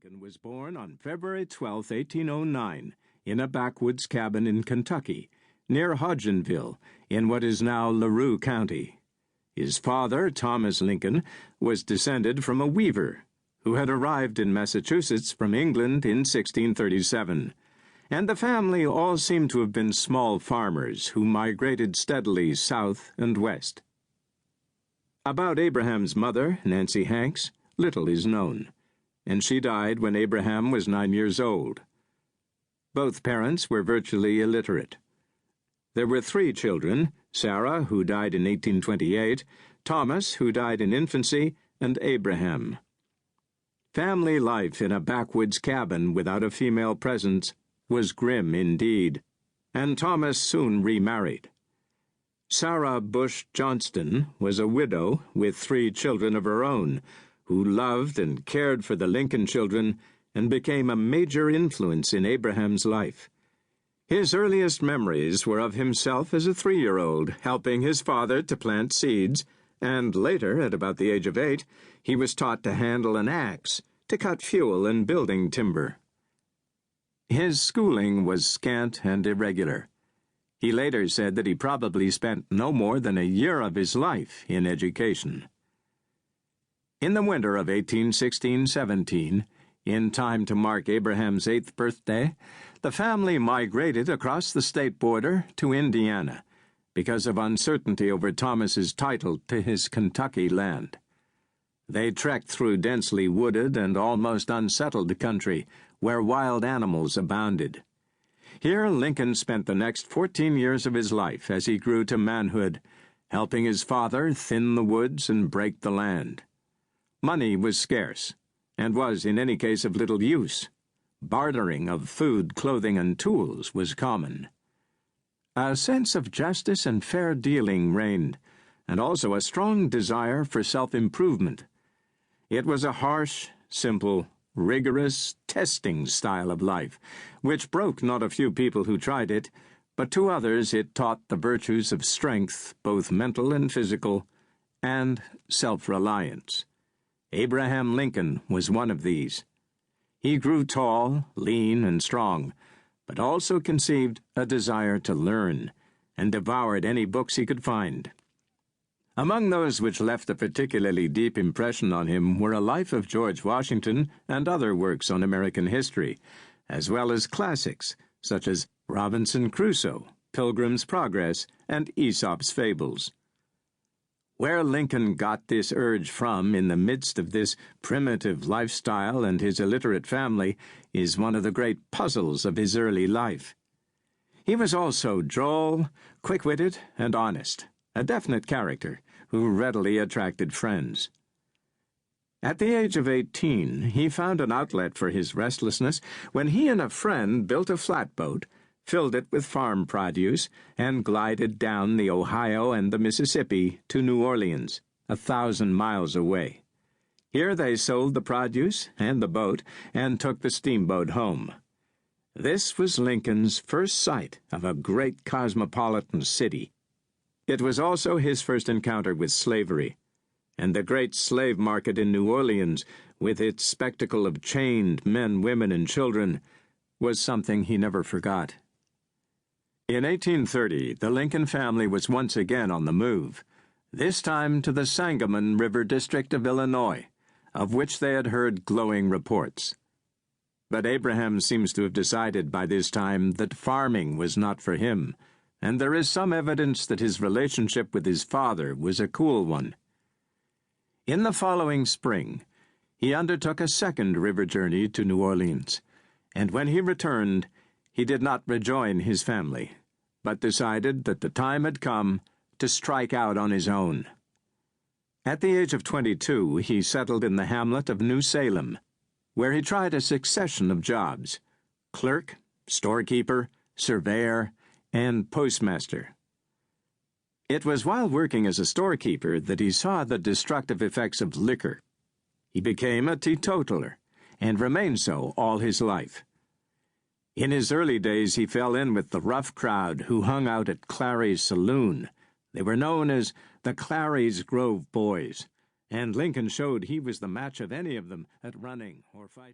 Lincoln was born on February 12, 1809, in a backwoods cabin in Kentucky, near Hodgenville, in what is now LaRue County. His father, Thomas Lincoln, was descended from a weaver who had arrived in Massachusetts from England in 1637, and the family all seem to have been small farmers who migrated steadily south and west. About Abraham's mother, Nancy Hanks, little is known, and she died when Abraham was 9 years old. Both parents were virtually illiterate. There were 3 children: Sarah, who died in 1828, Thomas, who died in infancy, and Abraham. Family life in a backwoods cabin without a female presence was grim indeed, and Thomas soon remarried. Sarah Bush Johnston was a widow with 3 children of her own, who loved and cared for the Lincoln children and became a major influence in Abraham's life. His earliest memories were of himself as a 3-year-old, helping his father to plant seeds, and later, at about the age of 8, he was taught to handle an axe to cut fuel and building timber. His schooling was scant and irregular. He later said that he probably spent no more than a year of his life in education. In the winter of 1816-17, in time to mark Abraham's 8th birthday, the family migrated across the state border to Indiana because of uncertainty over Thomas's title to his Kentucky land. They trekked through densely wooded and almost unsettled country where wild animals abounded. Here Lincoln spent the next 14 years of his life as he grew to manhood, helping his father thin the woods and break the land. Money was scarce, and was in any case of little use. Bartering of food, clothing, and tools was common. A sense of justice and fair dealing reigned, and also a strong desire for self-improvement. It was a harsh, simple, rigorous, testing style of life, which broke not a few people who tried it, but to others it taught the virtues of strength, both mental and physical, and self-reliance. Abraham Lincoln was one of these. He grew tall, lean, and strong, but also conceived a desire to learn, and devoured any books he could find. Among those which left a particularly deep impression on him were A Life of George Washington and other works on American history, as well as classics such as Robinson Crusoe, Pilgrim's Progress, and Aesop's Fables. Where Lincoln got this urge from in the midst of this primitive lifestyle and his illiterate family is one of the great puzzles of his early life. He was also droll, quick-witted, and honest, a definite character who readily attracted friends. At the age of 18, he found an outlet for his restlessness when he and a friend built a flatboat, filled it with farm produce, and glided down the Ohio and the Mississippi to New Orleans, 1,000 miles away. Here they sold the produce and the boat and took the steamboat home. This was Lincoln's first sight of a great cosmopolitan city. It was also his first encounter with slavery, and the great slave market in New Orleans, with its spectacle of chained men, women, and children, was something he never forgot. In 1830, the Lincoln family was once again on the move, this time to the Sangamon River district of Illinois, of which they had heard glowing reports. But Abraham seems to have decided by this time that farming was not for him, and there is some evidence that his relationship with his father was a cool one. In the following spring, he undertook a second river journey to New Orleans, and when he returned, he did not rejoin his family, but decided that the time had come to strike out on his own. At the age of 22, he settled in the hamlet of New Salem, where he tried a succession of jobs: clerk, storekeeper, surveyor, and postmaster. It was while working as a storekeeper that he saw the destructive effects of liquor. He became a teetotaler, and remained so all his life. In his early days, he fell in with the rough crowd who hung out at Clary's saloon. They were known as the Clary's Grove Boys, and Lincoln showed he was the match of any of them at running or fighting.